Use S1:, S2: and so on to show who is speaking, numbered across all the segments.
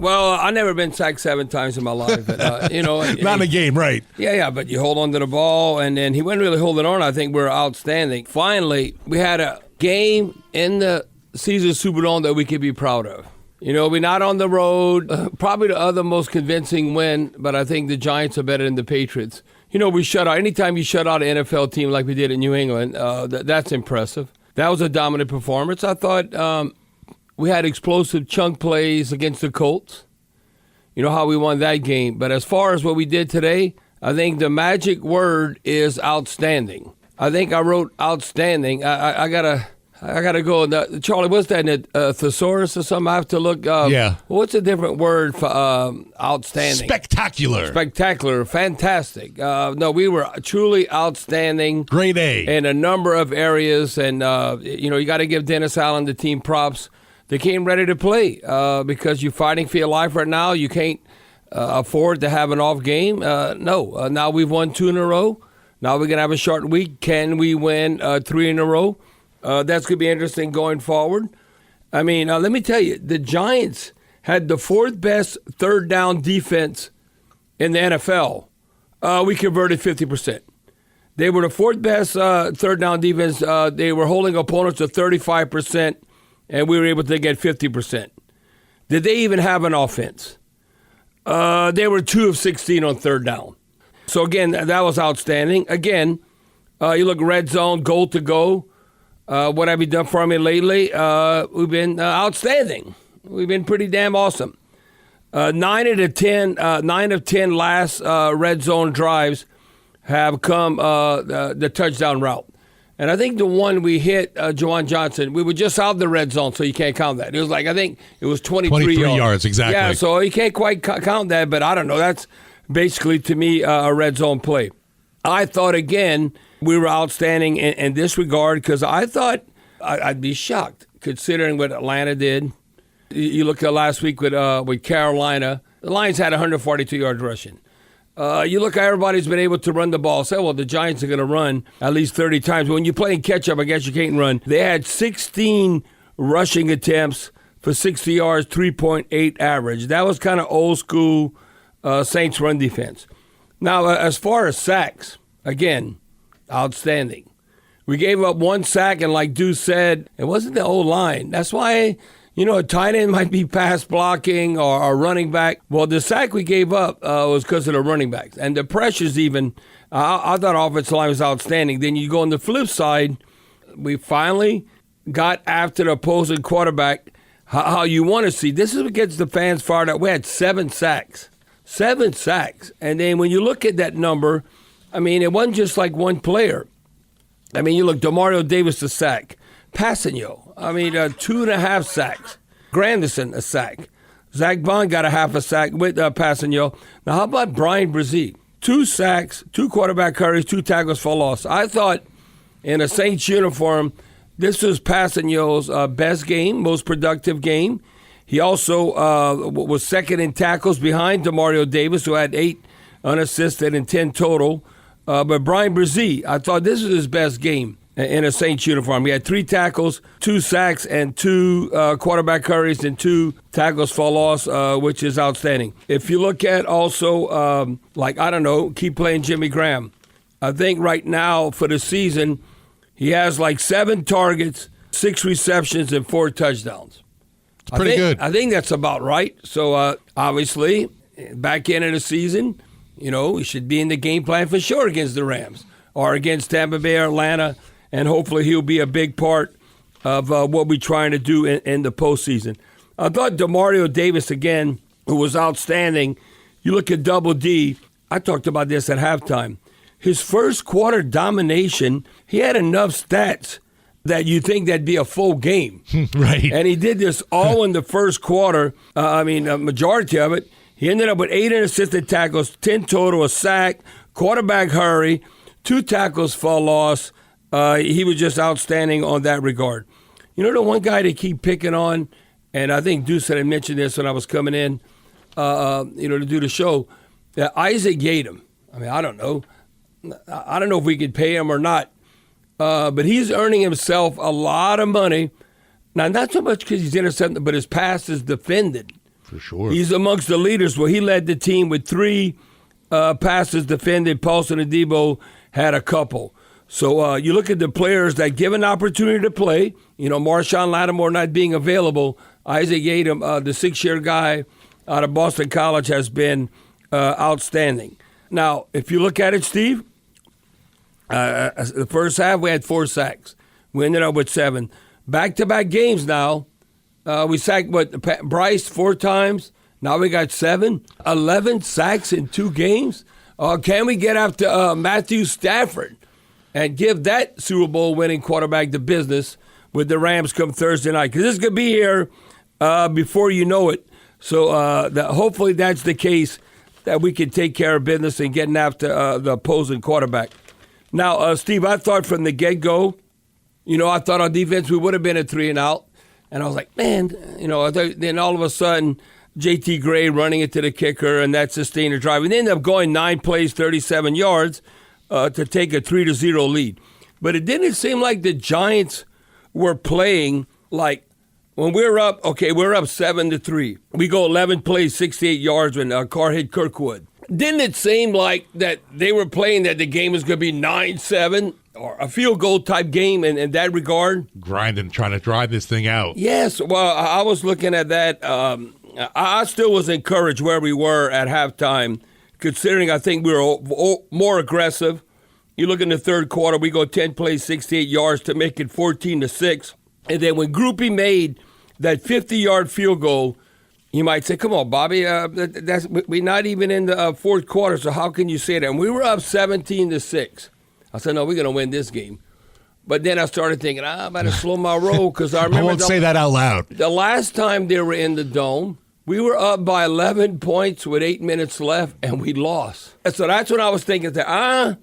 S1: Well, I've never been sacked 7 times in my life. But,
S2: not in a game, right?
S1: Yeah, but you hold on to the ball, and then he wasn't really holding on. I think we're outstanding. Finally, we had a game in the season Superdome that we could be proud of. We're not on the road. Probably the other most convincing win, but I think the Giants are better than the Patriots. We shut out. Anytime you shut out an NFL team like we did in New England, that's impressive. That was a dominant performance. I thought we had explosive chunk plays against the Colts. You know how we won that game. But as far as what we did today, I think the magic word is outstanding. I think I wrote outstanding. I gotta go. Charlie, what's that? Thesaurus or something? I have to look.
S2: Yeah.
S1: What's a different word for outstanding?
S2: Spectacular.
S1: Fantastic. No, we were truly outstanding.
S2: Grade A.
S1: In a number of areas. And, you got to give Dennis Allen, the team, props. They came ready to play because you're fighting for your life right now. You can't afford to have an off game. No. Now we've won 2 in a row. Now we're going to have a short week. Can we win 3 in a row? That's going to be interesting going forward. I mean, let me tell you, the Giants had the 4th best third down defense in the NFL. We converted 50%. They were the 4th best third down defense. They were holding opponents to 35%, and we were able to get 50%. Did they even have an offense? They were 2 of 16 on third down. So, again, that was outstanding. Again, you look red zone, goal to go. What have you done for me lately? We've been outstanding. We've been pretty damn awesome. 9 of 10 last red zone drives have come the touchdown route. And I think the one we hit, Juwan Johnson, we were just out the red zone, so you can't count that. It was I think it was 23
S2: yards, exactly.
S1: Yeah, so you can't quite count that, but I don't know. That's basically, to me, a red zone play. I thought, again, we were outstanding in this regard because I thought I'd be shocked considering what Atlanta did. You look at last week with Carolina. The Lions had 142 yards rushing. You look at everybody's been able to run the ball. Say, well, the Giants are going to run at least 30 times. But when you're playing catch-up, I guess you can't run. They had 16 rushing attempts for 60 yards, 3.8 average. That was kind of old-school Saints run defense. Now, as far as sacks, again, outstanding. We gave up 1 sack, and like Deuce said, it wasn't the old line. That's why, a tight end might be pass blocking or a running back. Well, the sack we gave up was because of the running backs. And the pressures even, I thought offensive line was outstanding. Then you go on the flip side, we finally got after the opposing quarterback how you want to see. This is what gets the fans fired up. We had 7 sacks. 7 sacks. And then when you look at that number, I mean, it wasn't just like one player. I mean, you look, DeMario Davis a sack. Passanio, 2.5 sacks. Grandison a sack. Zach Bond got a half a sack with Passanio. Now, how about Brian Brzee? 2 sacks, 2 quarterback hurries, 2 tackles for loss. I thought in a Saints uniform, this was Passanio's best game, most productive game. He also was second in tackles behind DeMario Davis, who had 8 unassisted and 10 total. But Brian Brzee, I thought this was his best game in a Saints uniform. He had 3 tackles, 2 sacks, and 2 quarterback hurries and 2 tackles for loss, which is outstanding. If you look at also, keep playing Jimmy Graham. I think right now for the season, he has 7 targets, 6 receptions, and 4 touchdowns.
S2: It's pretty good.
S1: I think that's about right. So, obviously, back end of the season, we should be in the game plan for sure against the Rams or against Tampa Bay or Atlanta, and hopefully he'll be a big part of what we're trying to do in the postseason. I thought DeMario Davis, again, who was outstanding. You look at Double D. I talked about this at halftime. His first quarter domination, he had enough stats that you think that'd be a full game.
S2: Right.
S1: And he did this all in the first quarter. A majority of it. He ended up with 8 unassisted tackles, 10 total, a sack, quarterback hurry, 2 tackles for loss. He was just outstanding on that regard. The one guy they keep picking on, and I think Deuce had mentioned this when I was coming in, to do the show, Isaac Yiadom. I don't know. I don't know if we could pay him or not. But he's earning himself a lot of money. Now, not so much because he's intercepted, but his pass is defended.
S2: For sure.
S1: He's amongst the leaders. Well, he led the team with 3 passes defended. Paulson and Debo had a couple. So you look at the players that give an opportunity to play. Marshawn Lattimore not being available. Isaac Yadam, the 6-year guy out of Boston College, has been outstanding. Now, if you look at it, Steve, the first half we had 4 sacks. We ended up with 7. Back-to-back games now. We sacked, Bryce 4 times. Now we got 7. 11 sacks in 2 games. Can we get after Matthew Stafford and give that Super Bowl winning quarterback the business with the Rams come Thursday night? Because this could be here before you know it. So hopefully that's the case, that we can take care of business and getting after the opposing quarterback. Now, Steve, I thought from the get-go, I thought on defense we would have been a 3-and-out. And I was like, man, then all of a sudden, J.T. Gray running it to the kicker, and that sustained a drive. And they ended up going 9 plays, 37 yards to take a 3-0 lead. But it didn't seem like the Giants were playing like when we're up 7-3. We go 11 plays, 68 yards when Carr hit Kirkwood. Didn't it seem like that they were playing that the game was going to be 9-7 or a field goal type game in that regard?
S2: Grinding, trying to drive this thing out.
S1: Yes. Well, I was looking at that. I still was encouraged where we were at halftime, considering I think we were more aggressive. You look in the third quarter, we go 10 plays, 68 yards to make it 14-6. And then when Groupie made that 50-yard field goal, you might say, come on, Bobby, we're not even in the fourth quarter, so how can you say that? And we were up 17-6. I said, no, we're going to win this game. But then I started thinking, I better slow my roll, because I remember.
S2: I won't say that out loud.
S1: The last time they were in the Dome, we were up by 11 points with 8 minutes left, and we lost. And so that's what I was thinking. I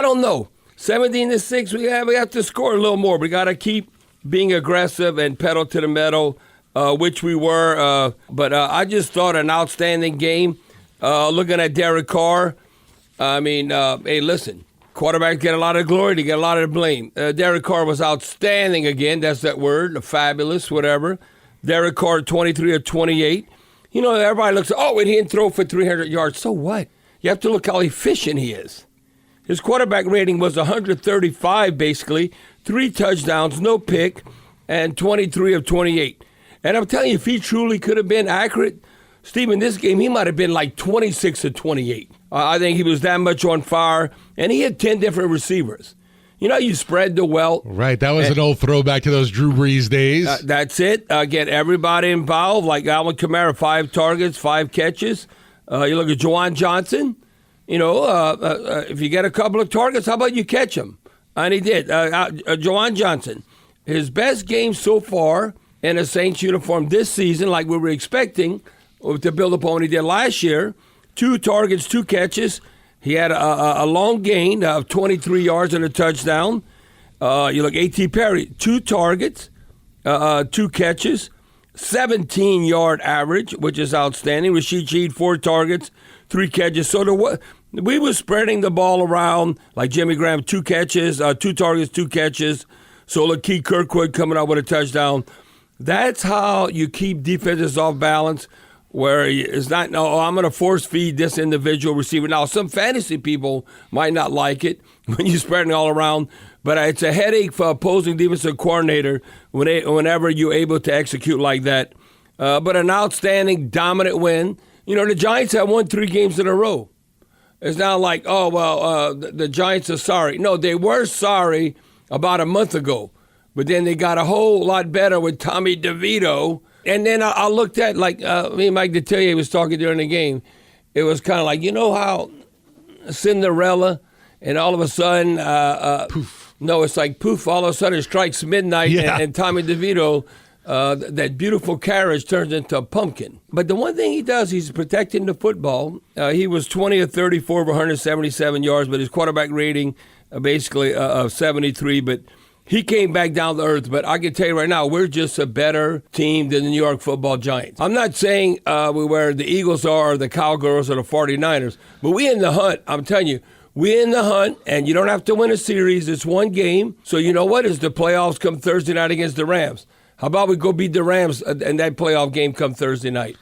S1: don't know. 17-6, we have to score a little more. We got to keep being aggressive and pedal to the metal, which we were. But I just thought an outstanding game. Looking at Derek Carr, I mean, hey, listen, quarterbacks get a lot of glory, they get a lot of blame. Derek Carr was outstanding again. That's that word, fabulous, whatever. Derek Carr, 23 of 28. Everybody looks, he didn't throw for 300 yards. So what? You have to look how efficient he is. His quarterback rating was 135, basically. 3 touchdowns, no pick, and 23 of 28. And I'm telling you, if he truly could have been accurate, Steve, in this game, he might have been like 26 of 28. I think he was that much on fire, and he had 10 different receivers. You spread the wealth.
S2: Right, that was an old throwback to those Drew Brees days.
S1: That's it. Get everybody involved, like Alvin Kamara, 5 targets, 5 catches. You look at Juwan Johnson. If you get a couple of targets, how about you catch them? And he did. Juwan Johnson, his best game so far in a Saints uniform this season, like we were expecting, to build upon what he did last year. 2 targets, 2 catches. He had a long gain of 23 yards and a touchdown. You look, A.T. Perry, 2 targets, 2 catches, 17-yard average, which is outstanding. Rashid Shaheed, 4 targets, 3 catches. So we were spreading the ball around, like Jimmy Graham, 2 catches, 2 targets, 2 catches. So look, Keith Kirkwood coming out with a touchdown. That's how you keep defenses off balance, where it's not, I'm going to force feed this individual receiver. Now, some fantasy people might not like it when you're spreading all around, but it's a headache for opposing defensive coordinator whenever you're able to execute like that. But an outstanding, dominant win. The Giants have won 3 games in a row. It's not like, the Giants are sorry. No, they were sorry about a month ago, but then they got a whole lot better with Tommy DeVito. And then I looked at, me and Mike Detillier was talking during the game. It was kind of like, how Cinderella, and all of a sudden, poof. No, it's like poof, all of a sudden it strikes midnight, and Tommy DeVito, that beautiful carriage turns into a pumpkin. But the one thing he does, he's protecting the football. He was 20 of 34 for 177 yards, but his quarterback rating basically of 73, but he came back down to earth. But I can tell you right now, we're just a better team than the New York Football Giants. I'm not saying we're where the Eagles are, or the Cowgirls, or the 49ers, but we in the hunt. I'm telling you, we're in the hunt, and you don't have to win a series. It's one game. So you know what? As the playoffs come Thursday night against the Rams, How about we go beat the Rams and that playoff game come Thursday night?